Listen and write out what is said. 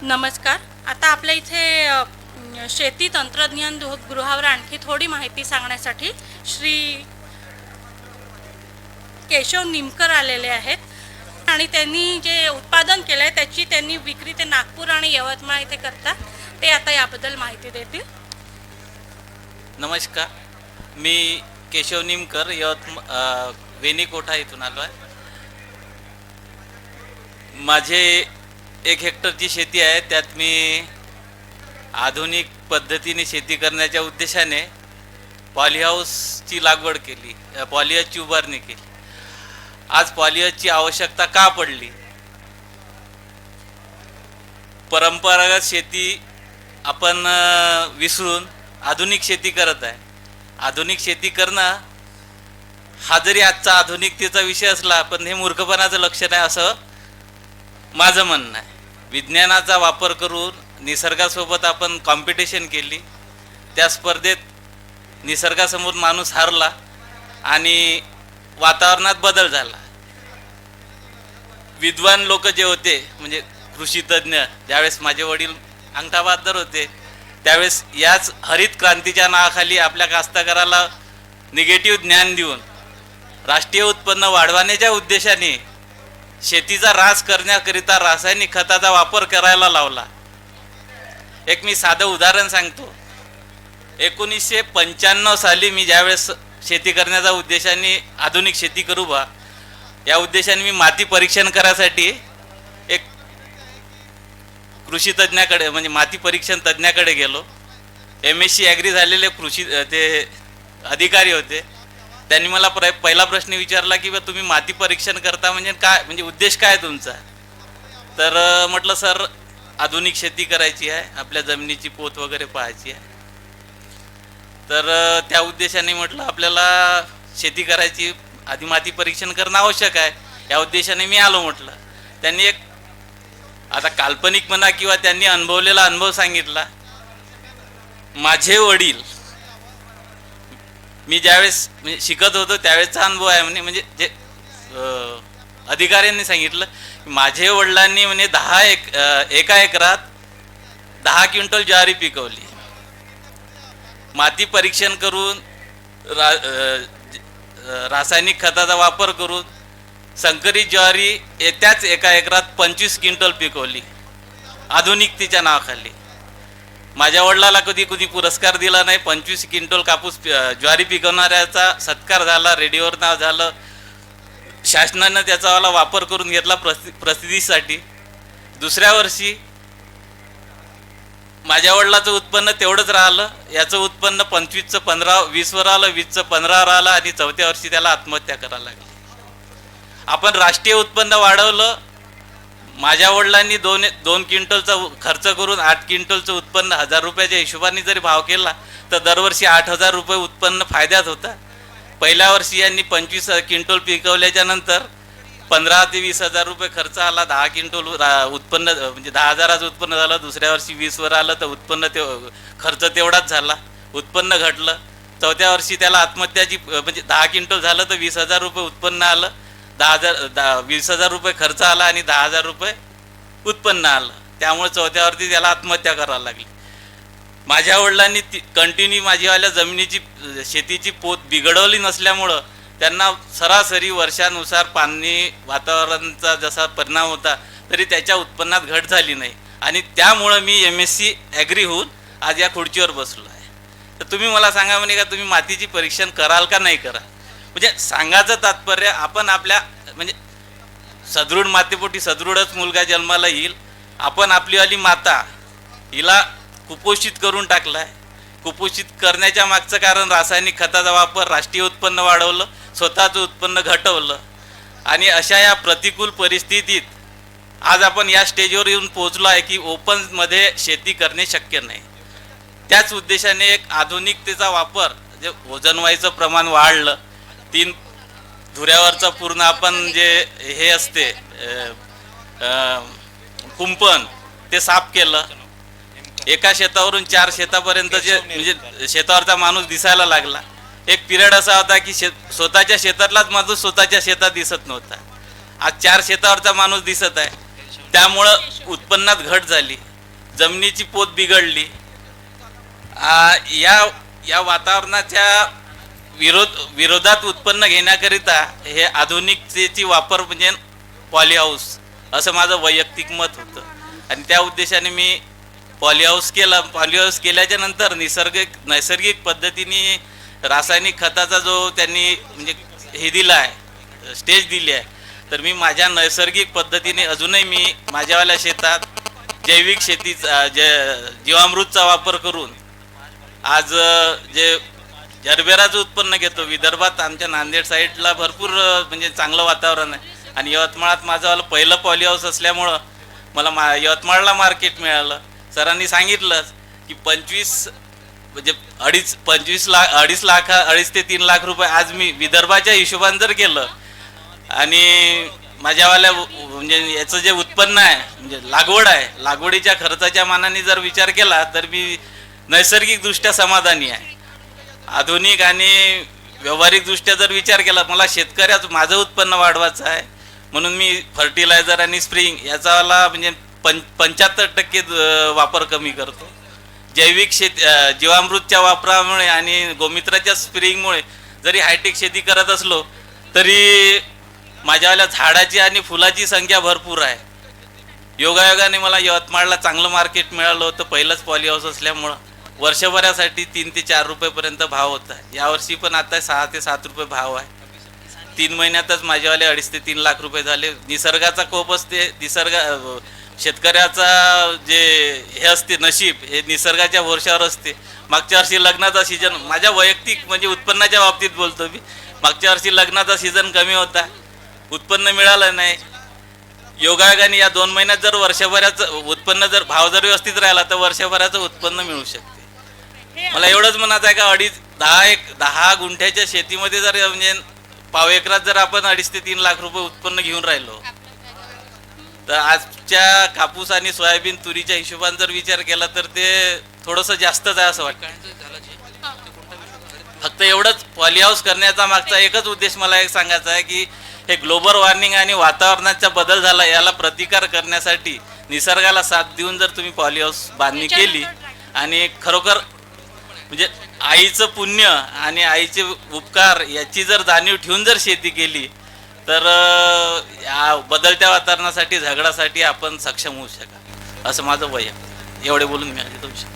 नमस्कार. आता आपल्या इथे शेती तंत्रज्ञान गृहावर आणखी थोडी माहिती सांगण्यासाठी श्री केशव निमकर आलेले आहेत आणि त्यांनी जे उत्पादन केलं आहे त्याची त्यांनी विक्री ते नागपूर आणि यवतमाळ इथे करतात. ते आता याबद्दल माहिती देतील. नमस्कार, मी केशव निमकर वेणीकोठा इथून आलो आहे. माझे 1 हेक्टरची शेती आहे. त्यात मी आधुनिक पद्धतीने शेती करण्याच्या उद्देशाने पॉलीहाऊसची लागवड केली, पॉलीहाऊसची उभारणी केली. आज पॉलीहाऊसची आवश्यकता का पडली? परंपरागत शेती आपण विसरून आधुनिक शेती करत आहे. आधुनिक शेती करणं हा जरी आजचा आधुनिकतेचा विषय असला, पण हे मूर्खपणाचं लक्षण आहे असं माझं म्हणणं आहे. विज्ञानाचा वापर करून निसर्गासोबत आपण कॉम्पिटिशन केली. त्या स्पर्धेत निसर्गासमोर माणूस हारला आणि वातावरणात बदल झाला. विद्वान लोक जे होते, म्हणजे कृषीतज्ञ, ज्यावेळेस माझे वडील अंगठाबहाद्दर होते, त्यावेळेस याच हरित क्रांतीच्या नावाखाली आपल्या कास्तकाराला निगेटिव्ह ज्ञान देऊन राष्ट्रीय उत्पन्न वाढवण्याच्या उद्देशाने शेतीचा ऱ्हास करण्याकरिता रासायनिक खताचा वापर करायला लावला. एक मी साधं उदाहरण सांगतो. 1995 साली मी ज्यावेळेस शेती करण्याच्या उद्देशाने आधुनिक शेती करू बा या उद्देशाने मी माती परीक्षण करायसाठी एक कृषी तज्ञाकडे, म्हणजे माती परीक्षण तज्ञाकडे गेलो. MSc ॲग्री झालेले कृषी ते अधिकारी होते. त्यांनी मला पहिला प्रश्न विचारला की बा तुम्ही माती परीक्षण करता म्हणजे काय, म्हणजे उद्देश काय तुमचा? तर म्हटलं सर, आधुनिक शेती करायची आहे, आपल्या जमिनीची पोत वगैरे पाहायची आहे. तर त्या उद्देशाने म्हटलं आपल्याला शेती करायची, आधी माती परीक्षण करणं आवश्यक आहे. या उद्देशाने मी आलो म्हटलं. त्यांनी एक, आता काल्पनिक म्हणा किंवा त्यांनी अनुभवलेला अनुभव सांगितला. माझे वडील, मी ज्यावेळेस म्हणजे शिकत होतो त्यावेळेसचा अनुभव आहे म्हणे, म्हणजे जे अधिकाऱ्यांनी सांगितलं, माझे वडिलांनी म्हणे 1 एकरात 10 क्विंटल ज्वारी पिकवली. माती परीक्षण करून रासायनिक खताचा वापर करून संकरित ज्वारी त्याच 1 एकरात 25 क्विंटल पिकवली आधुनिकतेच्या नावाखाली. माझ्या वडिलाला कधी पुरस्कार दिला नाही. 25 क्विंटल कापूस ज्वारी पिकवणाऱ्याचा सत्कार झाला, रेडिओवर नाव झालं. शासनानं त्याचा वापर करून घेतला प्रसिद्धीसाठी. दुसऱ्या वर्षी माझ्या वडिलाचं उत्पन्न तेवढंच राहिलं, याचं उत्पन्न 25चं 15, 20वर आलं, 20चं 15वर आलं आणि चौथ्या वर्षी त्याला आत्महत्या करायला लागली. आपण राष्ट्रीय उत्पन्न वाढवलं. माझ्या वडिलांनी 2 क्विंटलचा खर्च करून 8 क्विंटलचं उत्पन्न 1000 रुपयाच्या हिशोबाने जरी भाव केला तर दरवर्षी 8000 रुपये उत्पन्न फायद्यात होता. पहिल्या वर्षी यांनी 25 क्विंटल पिकवल्याच्या नंतर 15 ते 20,000 रुपये खर्च आला. 10 क्विंटल उत्पन्न म्हणजे 10,000चं उत्पन्न झालं. दुसऱ्या वर्षी 20वर आलं तर उत्पन्न खर्च तेवढाच झाला, उत्पन्न घटलं. चौथ्या वर्षी त्याला आत्महत्याची, म्हणजे 10 क्विंटल झालं तर 20,000 रुपये उत्पन्न आलं. 20,000 रुपये खर्च आला आणि 10,000 रुपये उत्पन्न आलं. त्यामुळे चौथ्यावरती त्याला आत्महत्या करायला लागली. माझ्या वडिलांनी कंटिन्यू माझीवाल्या जमिनीची शेतीची पोत बिघडवली नसल्यामुळं त्यांना सरासरी वर्षानुसार पाणी, वातावरणाचा जसा परिणाम होता तरी त्याच्या उत्पन्नात घट झाली नाही. आणि त्यामुळं मी MSc ॲग्री होऊन आज या खुर्चीवर बसलो आहे. तर तुम्ही मला सांगा म्हणे का तुम्ही मातीची परीक्षण कराल का नाही कराल? म्हणजे सांगायचं तात्पर्य, आपण आपल्या म्हणजे सदृढ मातेपोटी सदृढच मुलगा जन्माला येईल. आपण आपलीवाली माता हिला कुपोषित करून टाकला आहे. कुपोषित करण्याच्या मागचं कारण रासायनिक खताचा वापर, राष्ट्रीय उत्पन्न वाढवलं, स्वतःचं उत्पन्न घटवलं. आणि अशा या प्रतिकूल परिस्थितीत आज आपण या स्टेजवर येऊन पोहोचलो आहे की ओपनमध्ये शेती करणे शक्य नाही. त्याच उद्देशाने एक आधुनिकतेचा वापर, जे वजन व्हायचं प्रमाण वाढलं. 3 धुऱ्यावरचं पूर्ण आपण जे हे असते कुंपण ते साफ केलं. एका शेतावरून 4 शेतापर्यंत जे म्हणजे शेतावरचा माणूस दिसायला लागला. एक पिरियड असा होता की स्वतःच्या शेतातलाच माणूस स्वतःच्या शेतात दिसत नव्हता. आज 4 शेतावरचा माणूस दिसत आहे. त्यामुळं उत्पन्नात घट झाली. जमिनीची पोत बिघडली. या वातावरणाच्या विरोधात उत्पन्न घेण्याकरिता हे आधुनिकतेची वापर म्हणजे पॉली हाऊस असं माझं वैयक्तिक मत होतं आणि त्या उद्देशाने मी पॉली हाऊस केला. पॉली हाऊस केल्याच्या नंतर नैसर्गिक पद्धतीने रासायनिक खताचा जो त्यांनी म्हणजे हे दिला आहे, स्टेज दिली आहे, तर मी माझ्या नैसर्गिक पद्धतीने अजूनही मी माझ्यावाल्या शेतात जैविक शेतीचा जीवामृतचा वापर करून आज जे जरबेराचं उत्पन्न घेतो. विदर्भात आमच्या नांदेड साईडला भरपूर म्हणजे चांगलं वातावरण आहे आणि यवतमाळात माझं पहिलं पॉली हाऊस असल्यामुळं मला यवतमाळला मार्केट मिळालं. सरांनी सांगितलंच की 25 ते 3 लाख रुपये आज मी विदर्भाच्या हिशोबाने जर केलं आणि माझ्यावाल्या म्हणजे याचं जे उत्पन्न आहे म्हणजे लागवड आहे, लागवडीच्या खर्चाच्या मानाने जर विचार केला तर मी नैसर्गिकदृष्ट्या समाधानी आहे. आधुनिक आणि व्यावहारिकदृष्ट्या जर विचार केला, मला शेतकऱ्याचं माझं उत्पन्न वाढवायचं आहे म्हणून मी फर्टिलायझर आणि स्प्रिंग याचावाला म्हणजे 75% वापर कमी करतो. जैविक जीवामृतच्या वापरामुळे आणि गोमित्राच्या स्प्रिंगमुळे जरी हायटेक शेती करत असलो तरी माझ्यावाल्या झाडाची आणि फुलाची संख्या भरपूर आहे. योगायोगाने मला यवतमाळला चांगलं मार्केट मिळालं होतं पहिलंच पॉली हाऊस असल्यामुळं. वर्षभरासाठी 3 ते 4 रुपयेपर्यंत भाव होता. यावर्षी पण आता 6 ते 7 रुपये भाव आहे. 3 महिन्यातच माझ्यावाले 2.5 ते 3 लाख रुपये झाले. निसर्गाचा कोप असते, शेतकऱ्याचा जे हे असते नशीब हे निसर्गाच्या वर्षावर असते. मागच्या वर्षी लग्नाचा सीझन, माझ्या वैयक्तिक म्हणजे उत्पन्नाच्या बाबतीत बोलतो मी, मागच्या वर्षी लग्नाचा सीझन कमी होता, उत्पन्न मिळालं नाही. योगायोगाने या 2 महिन्यात जर वर्षभराचं उत्पन्न जर भाव जर व्यवस्थित राहिला तर वर्षभराचं उत्पन्न मिळू शकते. मला एवढंच म्हणायचं आहे का 10 गुंठ्याच्या शेतीमध्ये जर म्हणजे पाव एकरात जर आपण 2.5 ते 3 लाख रुपये उत्पन्न घेऊन राहिलो तर आजच्या कापूस आणि सोयाबीन तुरीच्या हिशोबाने जर विचार केला तर ते थोडंसं जास्तच आहे असं वाटतं. फक्त एवढंच पॉली हाऊस करण्याचा मागचा एकच उद्देश मला एक सांगायचा आहे की हे ग्लोबल वॉर्मिंग आणि वातावरणाचा बदल झाला याला प्रतिकार करण्यासाठी निसर्गाला साथ देऊन जर तुम्ही पॉली हाऊस बांधणी केली आणि खरोखर म्हणजे आईचं पुण्य आणि आईचे उपकार याची जर जाणीव ठेवून जर शेती केली तर या बदलत्या वातावरणासाठी झगडासाठी आपण सक्षम होऊ शकाल असं माझं वैयक्तिक. एवढे बोलून मी तुमच्या